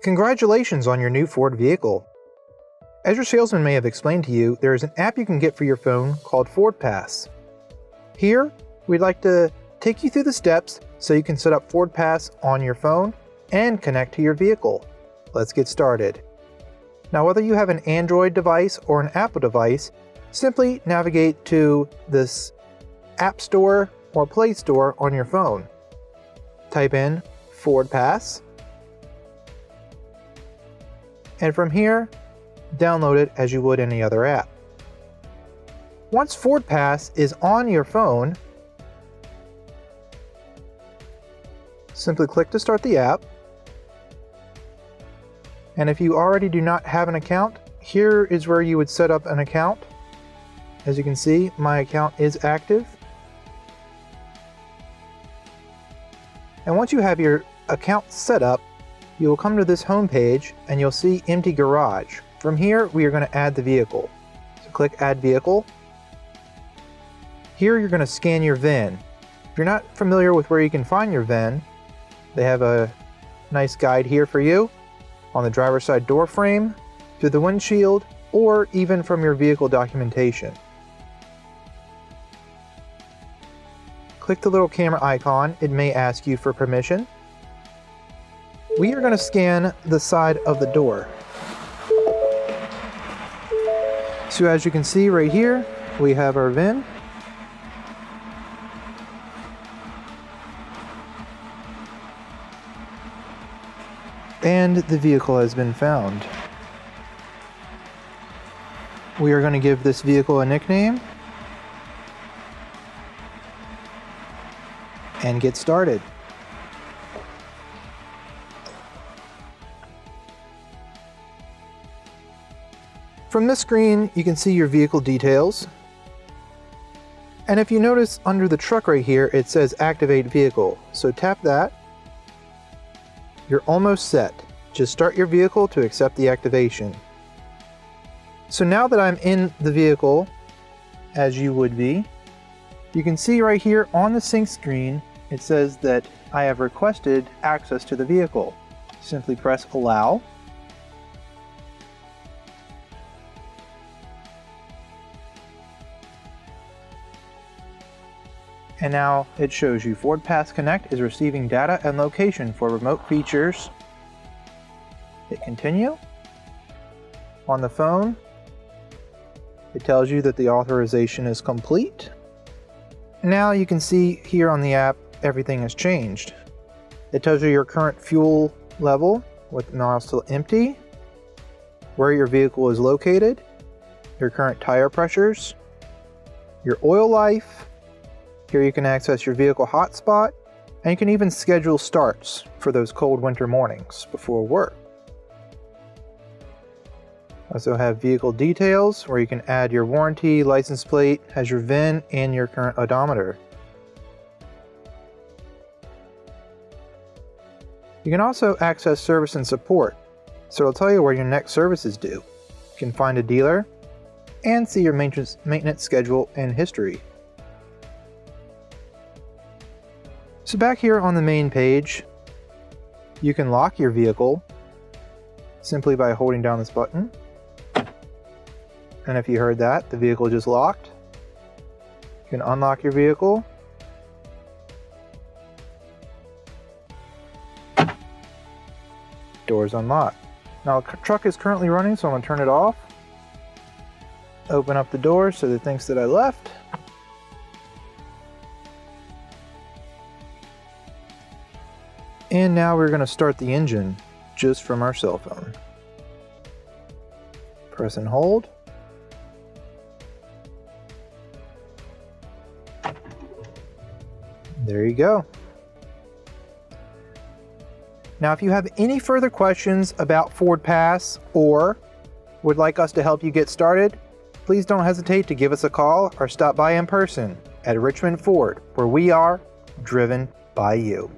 Congratulations on your new Ford vehicle. As your salesman may have explained to you, there is an app you can get for your phone called FordPass. Here, we'd like to take you through the steps so you can set up FordPass on your phone and connect to your vehicle. Let's get started. Now, whether you have an Android device or an Apple device, simply navigate to this App Store or Play Store on your phone. Type in FordPass. And from here, download it as you would any other app. Once FordPass is on your phone, simply click to start the app. And if you already do not have an account, here is where you would set up an account. As you can see, my account is active. And once you have your account set up, you will come to this home page and you'll see Empty Garage. From here, we are going to add the vehicle. So click Add Vehicle. Here you're going to scan your VIN. If you're not familiar with where you can find your VIN, they have a nice guide here for you on the driver's side door frame, through the windshield, or even from your vehicle documentation. Click the little camera icon. It may ask you for permission. We are going to scan the side of the door. So as you can see right here, we have our VIN. And the vehicle has been found. We are going to give this vehicle a nickname and get started. From this screen, you can see your vehicle details. And if you notice under the truck right here, it says Activate Vehicle. So tap that. You're almost set. Just start your vehicle to accept the activation. So now that I'm in the vehicle, as you would be, you can see right here on the sync screen, it says that I have requested access to the vehicle. Simply press Allow. And now it shows you FordPass Connect is receiving data and location for remote features. Hit continue. On the phone, it tells you that the authorization is complete. Now you can see here on the app, everything has changed. It tells you your current fuel level with nozzle empty, where your vehicle is located, your current tire pressures, your oil life. Here you can access your vehicle hotspot, and you can even schedule starts for those cold winter mornings before work. Also have vehicle details, where you can add your warranty, license plate, has your VIN, and your current odometer. You can also access service and support, so it'll tell you where your next service is due. You can find a dealer, and see your maintenance schedule and history. So back here on the main page, you can lock your vehicle simply by holding down this button. And if you heard that, the vehicle just locked. You can unlock your vehicle. Doors unlocked. Now the truck is currently running, so I'm going to turn it off. Open up the door so it thinks that I left. And now we're going to start the engine just from our cell phone. Press and hold. There you go. Now, if you have any further questions about FordPass or would like us to help you get started, please don't hesitate to give us a call or stop by in person at Richmond Ford, where we are driven by you.